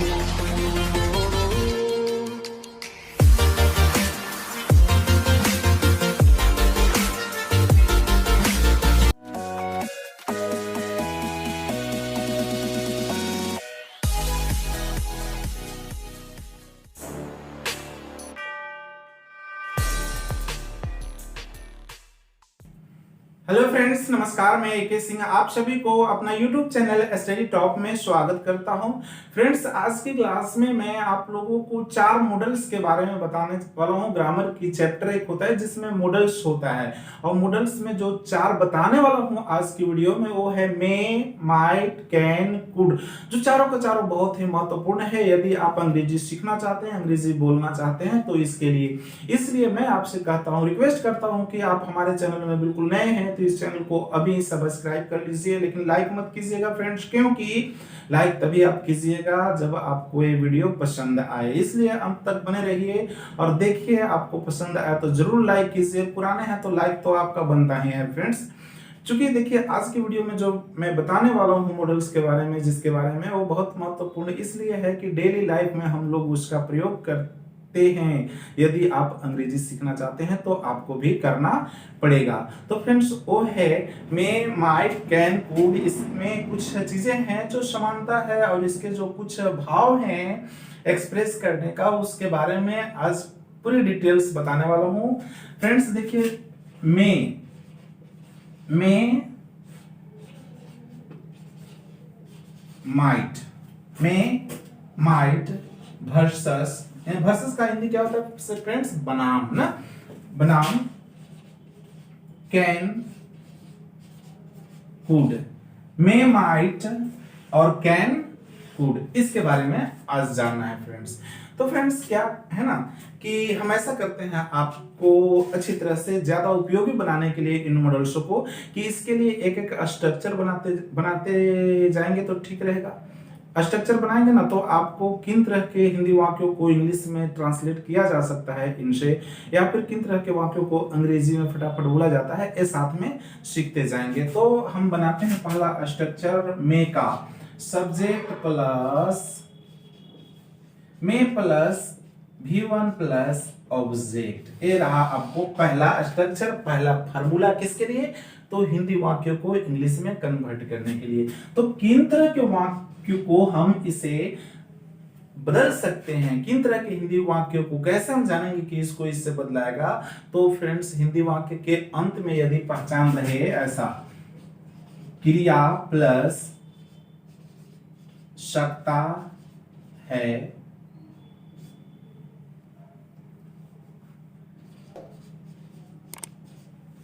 Hello friends, नमस्कार। मैं एके सिंह आप सभी को अपना यूट्यूब चैनल स्टडी टॉप में स्वागत करता हूं। फ्रेंड्स, आज की क्लास में मैं आप लोगों को 4 मॉडल्स के बारे में बताने वाला हूं। ग्रामर की चैप्टर एक होता है जिसमें मॉडल्स होता है, और मॉडल्स में जो 4 बताने वाला हूं आज की वीडियो में वो है मे, माइट, कैन, कुड। जो चारों के चारों बहुत ही महत्वपूर्ण है यदि आप अंग्रेजी सीखना चाहते हैं, अंग्रेजी बोलना चाहते हैं तो इसके लिए। इसलिए मैं आपसे कहता हूं, रिक्वेस्ट करता हूं कि आप हमारे चैनल में बिल्कुल नए हैं तो इस चैनल को अभी सब्सक्राइब कर लीजिए, लेकिन लाइक मत कीजिएगा फ्रेंड्स, क्योंकि लाइक तभी आप कीजिएगा जब आपको ये वीडियो पसंद आए। इसलिए अंत तक बने रहिए और देखिए, आपको पसंद आया तो जरूर लाइक कीजिए, पुराने हैं तो लाइक तो आपका बनता ही है फ्रेंड्स। चूंकि देखिए, आज की वीडियो में जो मैं बताने वाला हूँ मॉडल्स के बारे में, जिसके बारे में, वो बहुत महत्वपूर्ण इसलिए है कि डेली लाइफ में हम लोग उसका प्रयोग करते हैं। यदि आप अंग्रेजी सीखना चाहते हैं तो आपको भी करना पड़ेगा। तो फ्रेंड्स, वो है मे, माइट, कैन, कुड। इसमें कुछ चीजें हैं जो समानता है और इसके जो कुछ भाव हैं एक्सप्रेस करने का, उसके बारे में आज पूरी डिटेल्स बताने वाला हूं। फ्रेंड्स देखिए, मे माइट, में माइट वर्सेस, वर्सेस का हिंदी क्या होता है फ्रेंड्स? बनाम ना, बनाम कैन, कुड। मे, माइट और कैन, कुड, इसके बारे में आज जानना है फ्रेंड्स। तो फ्रेंड्स, क्या है ना कि हम ऐसा करते हैं आपको अच्छी तरह से ज्यादा उपयोगी बनाने के लिए इन मॉडल्सों को, कि इसके लिए एक एक स्ट्रक्चर बनाते जाएंगे तो ठीक रहेगा। स्ट्रक्चर बनाएंगे ना तो आपको किन तरह के हिंदी वाक्यों को इंग्लिश में ट्रांसलेट किया जा सकता है इनसे, या फिर किन तरह के वाक्यों को अंग्रेजी में फटाफट बोला जाता है, ये साथ में सीखते जाएंगे। तो हम बनाते हैं पहला स्ट्रक्चर मे का। सब्जेक्ट प्लस मे प्लस V1 प्लस ऑब्जेक्ट। ये रहा आपको पहला स्ट्रक्चर, पहला फार्मूला। किसके लिए? तो हिंदी वाक्यों को इंग्लिश में कन्वर्ट करने के लिए। तो किन तरह के वाक्यों को हम इसे बदल सकते हैं, किन तरह के हिंदी वाक्यों को कैसे हम जानेंगे कि इसको इससे बदलाएगा? तो फ्रेंड्स, हिंदी वाक्य के अंत में यदि पहचान रहे ऐसा क्रिया प्लस सकता है,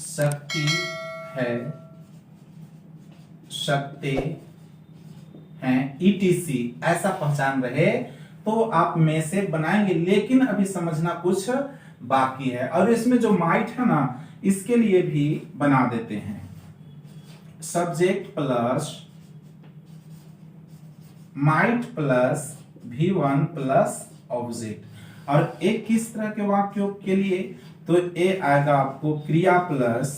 शक्ति है, सकते हैं, ETC ऐसा पहचान रहे तो आप में से बनाएंगे। लेकिन अभी समझना कुछ बाकी है, और इसमें जो माइट है ना, इसके लिए भी बना देते हैं subject plus might plus V1 plus object. और एक किस तरह के वाक्यों के लिए? तो ये आएगा आपको क्रिया प्लस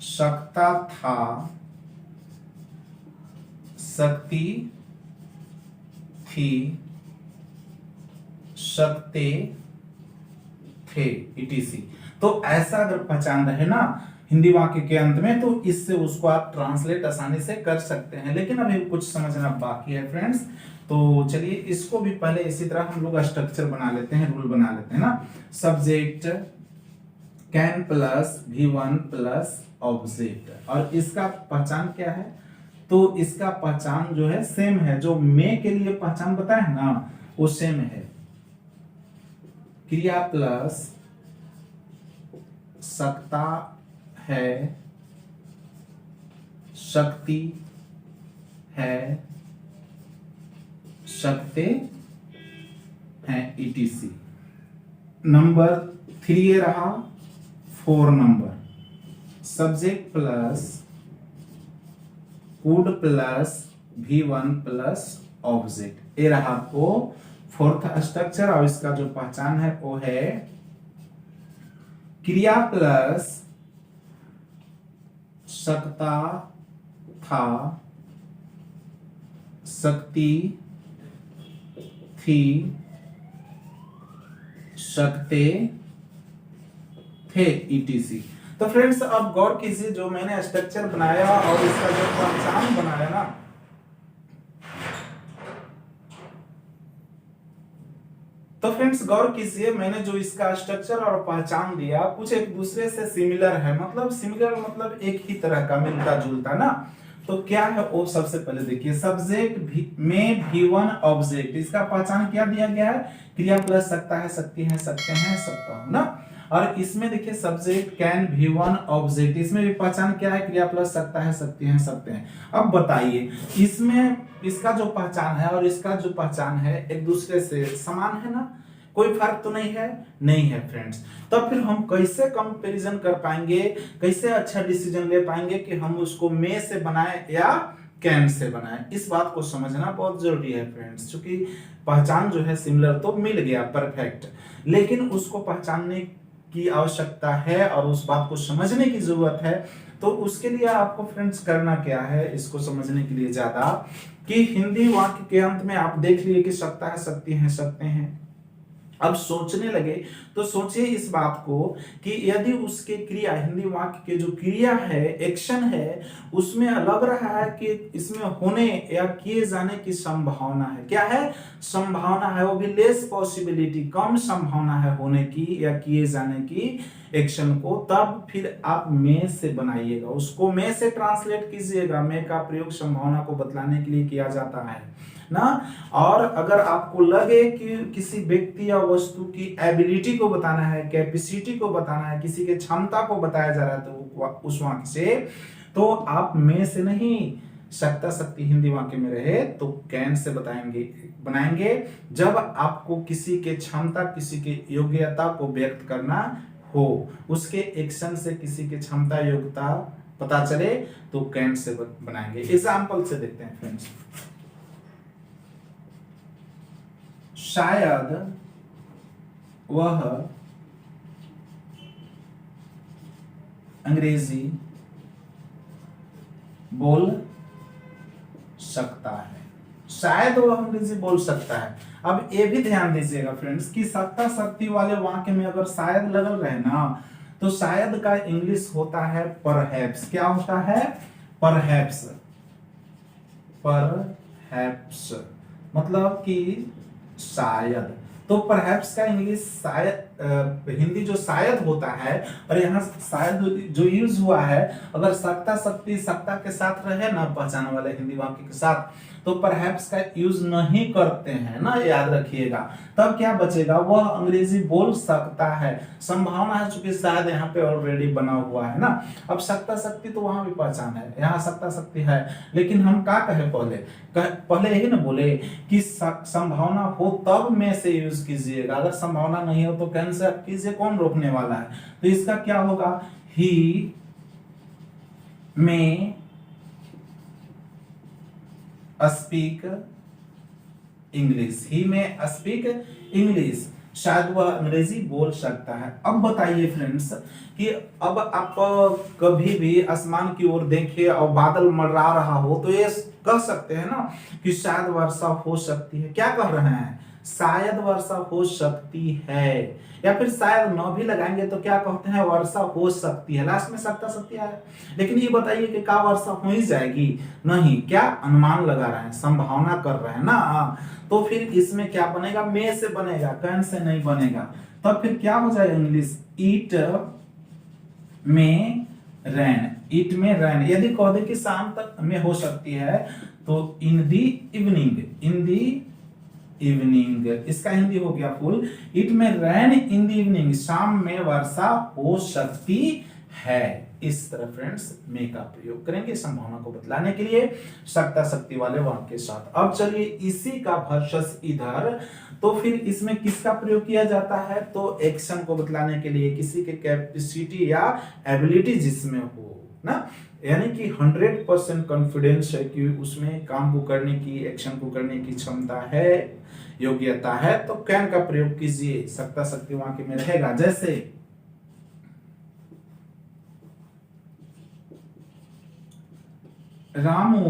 सकता था, शक्ति थी, सकते थे, ETC। तो ऐसा अगर पहचान रहे ना हिंदी वाक्य के अंत में, तो इससे उसको आप ट्रांसलेट आसानी से कर सकते हैं। लेकिन अभी कुछ समझना बाकी है फ्रेंड्स। तो चलिए, इसको भी पहले इसी तरह हम लोग स्ट्रक्चर बना लेते हैं, रूल बना लेते हैं ना। Subject can plus V1 plus object. और इसका पहचान क्या है? तो इसका पहचान जो है सेम है, जो मे के लिए पहचान बताया है ना, वो सेम है। क्रिया प्लस सकता है, शक्ति है, सकते हैं, ETC। नंबर 3 रहा। 4 number subject plus could plus V1 plus object. ये रहा आपको 4th स्ट्रक्चर। और इसका जो पहचान है वो है क्रिया प्लस सकता था, शक्ति थी, सकते थे, ईटीसी। तो फ्रेंड्स अब गौर कीजिए, जो मैंने स्ट्रक्चर बनाया और इसका जो पहचान बनाया ना, तो फ्रेंड्स गौर कीजिए, मैंने जो इसका स्ट्रक्चर और पहचान दिया कुछ एक दूसरे से सिमिलर है, मतलब सिमिलर मतलब एक ही तरह का, मिलता जुलता ना। तो क्या है वो, सबसे पहले देखिए सब्जेक्ट में V1 ऑब्जेक्ट, इसका पहचान क्या दिया गया है, क्रिया प्लस सकता है, सकती है, सकते हैं, सकता हूं ना। और इसमें देखिए सब्जेक्ट कैन V1 ऑब्जेक्ट, इसमें भी पहचान क्या है, क्रिया प्लस सकता है, सकती हैं, सकते हैं। अब बताइए इसमें इसका जो पहचान है और इसका जो पहचान है एक दूसरे से समान है ना, कोई फर्क तो नहीं है, नहीं है फ्रेंड्स। तब फिर हम कैसे कंपैरिजन कर पाएंगे, कैसे अच्छा डिसीजन ले पाएंगे कि हम उसको मे से बनाए या कैन से बनाए, इस बात को समझना बहुत जरूरी है फ्रेंड्स। क्योंकि पहचान जो है सिमिलर तो मिल गया परफेक्ट, लेकिन उसको पहचानने की आवश्यकता है और उस बात को समझने की जरूरत है। तो उसके लिए आपको फ्रेंड्स करना क्या है, इसको समझने के लिए ज्यादा कि हिंदी वाक्य के अंत में आप देख लिए कि सकता है, सकती हैं, सकते हैं। अब सोचने लगे तो सोचिए इस बात को कि यदि उसके क्रिया, हिंदी वाक्य के जो क्रिया है, एक्शन है, उसमें लग रहा है कि इसमें होने या किए जाने की संभावना है, क्या है, संभावना है, वो भी लेस पॉसिबिलिटी, कम संभावना है होने की या किए जाने की एक्शन को, तब फिर आप मे से बनाइएगा, उसको मे से ट्रांसलेट कीजिएगा। मे का प्रयोग संभावना को बतलाने के लिए किया जाता है ना। और अगर आपको लगे कि किसी व्यक्ति या वस्तु की एबिलिटी को बताना है, कैपेसिटी को बताना है, किसी के क्षमता को बताया जा रहा है, तो उस वाक्य से तो आप में से नहीं, सकता शक्ति हिंदी वाक्य में रहे तो कैन से बताएंगे, बनाएंगे। जब आपको किसी के क्षमता, किसी के योग्यता को व्यक्त करना हो, उसके एक्शन से किसी के क्षमता, योग्यता पता चले, तो कैन से बनाएंगे। एग्जाम्पल से देखते हैं फ्रेंड्स। शायद वह अंग्रेजी बोल सकता है, शायद वह अंग्रेजी बोल सकता है। अब ये भी ध्यान दीजिएगा फ्रेंड्स कि सकता शक्ति वाले वाक्य में अगर शायद लगल रहे ना, तो शायद का इंग्लिश होता है परहैप्स। क्या होता है, परहैप्स। परहैप्स मतलब कि शायद। तो परहैप्स का इंग्लिश शायद, हिंदी जो शायद होता है, और यहाँ शायद जो यूज हुआ है, अगर सकता शक्ति सकता के साथ रहे ना, पहचान वाले हिंदी वाक्य के साथ, तो परहैप्स का यूज नहीं करते हैं ना, याद रखिएगा। तब क्या बचेगा, वह अंग्रेजी बोल सकता है, संभावना है चूंकि शायद यहाँ पे ऑलरेडी बना हुआ है ना। अब सकता शक्ति तो वहां भी पहचान है, यहाँ सकता शक्ति है, लेकिन हम क्या कहे, पहले यही ना बोले कि संभावना हो तब में से यूज कीजिएगा, अगर संभावना नहीं हो तो कैंसिल कीजिए, कौन रोकने वाला है। तो इसका क्या होगा, ही में स्पीक इंग्लिश, ही में स्पीक इंग्लिश, शायद वह अंग्रेजी बोल सकता है। अब बताइए फ्रेंड्स कि अब आप कभी भी आसमान की ओर देखिए और बादल मंडरा रहा हो, तो ये कह सकते हैं ना कि शायद वर्षा हो सकती है। क्या कह रहे हैं, शायद वर्षा हो सकती है, या फिर शायद न भी लगाएंगे तो क्या कहते हैं, वर्षा हो सकती है, लास्ट में सकता सकती है। लेकिन ये बताइए कि क्या वर्षा हो ही जाएगी, नहीं, क्या अनुमान लगा रहे हैं, संभावना कर रहे हैं ना। तो फिर इसमें क्या बनेगा, मे से बनेगा, कैन से नहीं बनेगा। तब फिर क्या हो जाएगा इंग्लिश, ईट में रैन, ईट में रैन। यदि कह दे कि शाम तक में हो सकती है, तो इन दी इवनिंग, इन दी इवनिंग, इसका हिंदी हो गया फुल, इट में रैन इन द इवनिंग, शाम में वर्षा हो सकती है। इस तरह फ्रेंड्स मे का प्रयोग करेंगे संभावना को बतलाने के लिए सकता शक्ति वाले वाक्य के साथ। अब चलिए इसी का वर्सेस इधर, तो फिर इसमें किसका प्रयोग किया जाता है, तो एक्शन को बतलाने के लिए, किसी के कैपेसिटी या एबिलिटी जिसमें हो ना, यानी कि 100% कॉन्फिडेंस है कि उसमें काम को करने की, एक्शन को करने की क्षमता है, योग्यता है, तो कैन का प्रयोग कीजिए, सकता शक्ति वाक्य में रहेगा। जैसे रामू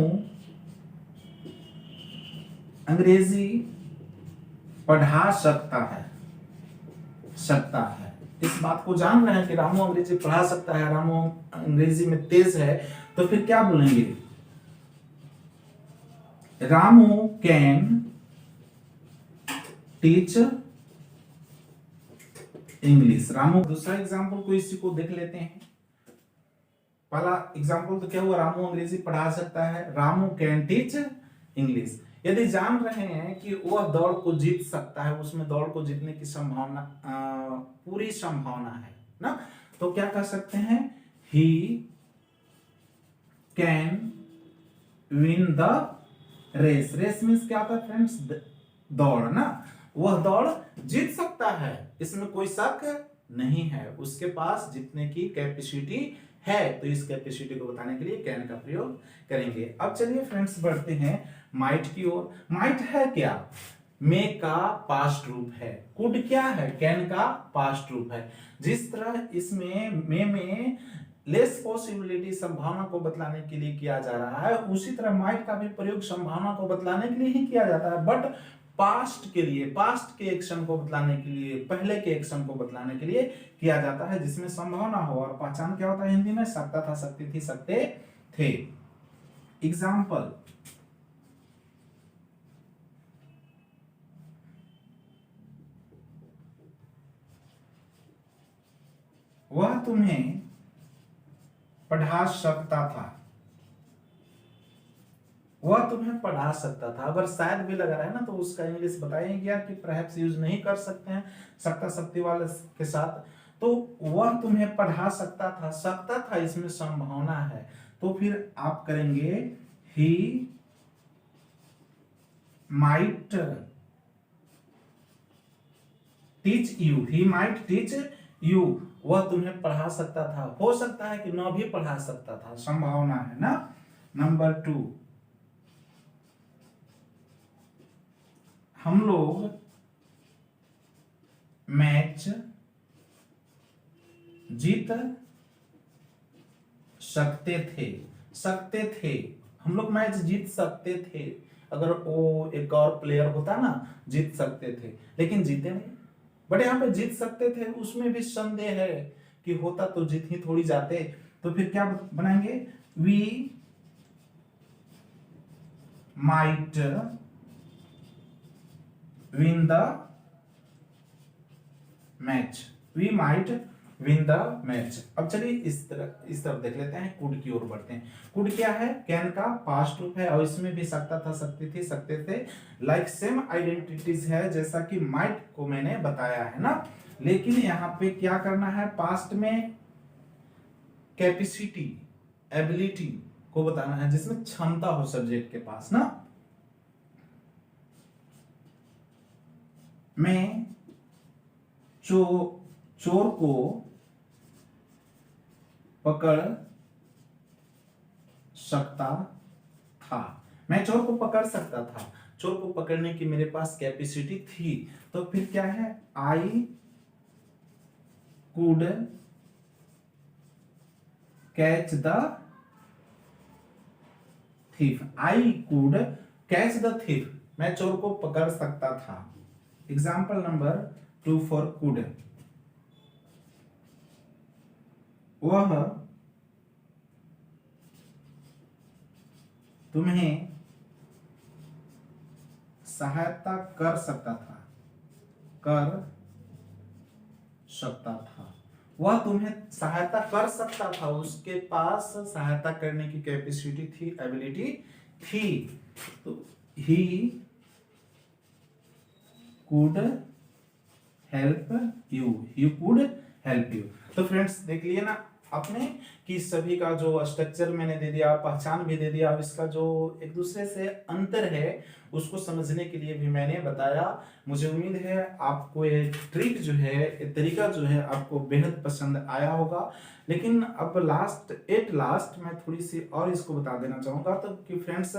अंग्रेजी पढ़ा सकता है। इस बात को जान रहे हैं कि रामू अंग्रेजी पढ़ा सकता है, रामू अंग्रेजी में तेज है, तो फिर क्या बोलेंगे? Ramu can teach English. Ramu, दूसरा एग्जाम्पल को इसी को देख लेते हैं। पहला एग्जाम्पल तो क्या हुआ, रामू अंग्रेजी पढ़ा सकता है, रामू कैन टीच इंग्लिश। यदि जान रहे हैं कि वह दौड़ को जीत सकता है, उसमें दौड़ को जीतने की संभावना पूरी संभावना है ना, तो क्या कर सकते हैं? He can win the race. Race means क्या होता है फ्रेंड्स? दौड़ ना, वह दौड़ जीत सकता है, इसमें कोई शक नहीं है, उसके पास जीतने की कैपेसिटी है। तो इस कैपेसिटी को बताने के लिए कैन का प्रयोग करेंगे। अब चलिए फ्रेंड्स बढ़ते हैं माइट की ओर। माइट है क्या? मे का पास्ट रूप है। कुड क्या है? कैन का पास्ट रूप है। जिस तरह इसमें मे में लेस पॉसिबिलिटी संभावना को बतलाने के लिए किया जा रहा है, उसी तरह माइट का भी प्रयोग संभावना को बतलाने के लिए ही किया जाता है, बट पास्ट के लिए, पास्ट के एक्शन को बतलाने के लिए, पहले के एक्शन को बतलाने के लिए किया जाता है जिसमें संभावना हो। और पहचान क्या होता है हिंदी में? सकता था, सकती थी, सकते थे। एग्जाम्पल, वह तुम्हें पढ़ा सकता था। वह तुम्हें पढ़ा सकता था, अगर शायद भी लगा रहा है ना, तो उसका इंग्लिश बताया गया कि परहैप्स यूज नहीं कर सकते हैं सकता शक्ति वाले के साथ। तो वह तुम्हें पढ़ा सकता था इसमें संभावना है, तो फिर आप करेंगे he might teach you. He might teach you, वह तुम्हें पढ़ा सकता था। हो सकता है कि न भी पढ़ा सकता था, संभावना है ना। नंबर 2, हम लोग मैच जीत सकते थे। हम लोग मैच जीत सकते थे, अगर वो एक और प्लेयर होता ना, जीत सकते थे, लेकिन जीते नहीं। बट यहाँ पे जीत सकते थे, उसमें भी संदेह है कि होता तो जीत ही थोड़ी जाते। तो फिर क्या बनाएंगे? We might win the match. We might win the match. अब चलिए इस तरफ देख लेते हैं, कुड की ओर बढ़ते हैं। कुड क्या है? कैन का पास्ट रूप है, और इसमें भी सकता था, सकती थी, सकते थे, लाइक सेम आइडेंटिटीज है जैसा कि माइट को मैंने बताया है ना। लेकिन यहाँ पे क्या करना है? पास्ट में कैपेसिटी, एबिलिटी को बताना है, जिसमें क्षमता हो सब्जेक्ट के पास ना। मैं चोर को पकड़ सकता था। मैं चोर को पकड़ सकता था, चोर को पकड़ने की मेरे पास कैपेसिटी थी। तो फिर क्या है? I could catch the thief. I could catch the thief, मैं चोर को पकड़ सकता था। एग्जाम्पल नंबर 2 फॉर कुड, वह तुम्हें सहायता कर सकता था। वह तुम्हें सहायता कर सकता था, उसके पास सहायता करने की कैपेसिटी थी, एबिलिटी थी। तो ही कुड हेल्प यू। तो फ्रेंड्स देख लिए ना आपने कि सभी का जो स्ट्रक्चर मैंने दे दिया, पहचान भी दे दिया, अब इसका जो एक दूसरे से अंतर है उसको समझने के लिए भी मैंने बताया। मुझे उम्मीद है आपको ये ट्रिक जो है, ये तरीका जो है, आपको बेहद पसंद आया होगा। लेकिन अब लास्ट मैं थोड़ी सी और इसको बता देना चाहूंगा, तो कि friends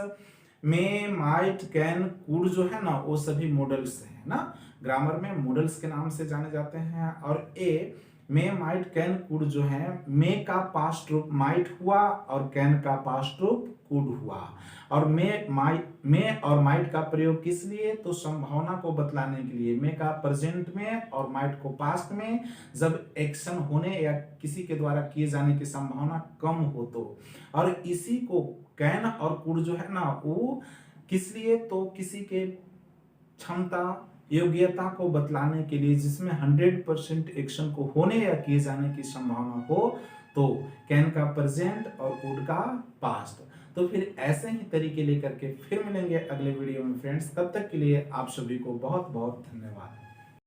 may, might, can, could जो है ना, वो सभी मॉडल्स हैं ना, ग्रामर में मॉडल्स के नाम से जाने जाते हैं। और ए, मे, माइट, कैन, कुड जो है, मे का पास्ट रूप माइट हुआ और कैन का पास्ट रूप कुड हुआ। और मे और माइट का प्रयोग किस लिए? तो संभावना को बतलाने के लिए। मे का प्रेजेंट में और माइट को पास्ट में, जब एक्शन होने या किसी के द्वारा किए जाने की संभावना कम हो तो। और इसी को कैन और कुड जो है ना, वो किस लिए? तो किसी के क्षमता, योग्यता को बतलाने के लिए, जिसमें 100% एक्शन को होने या किए जाने की संभावना हो, तो कैन का प्रेजेंट और कुड का पास्ट। तो फिर ऐसे ही तरीके लेकर के फिर मिलेंगे अगले वीडियो में फ्रेंड्स। तब तक के लिए आप सभी को बहुत बहुत धन्यवाद।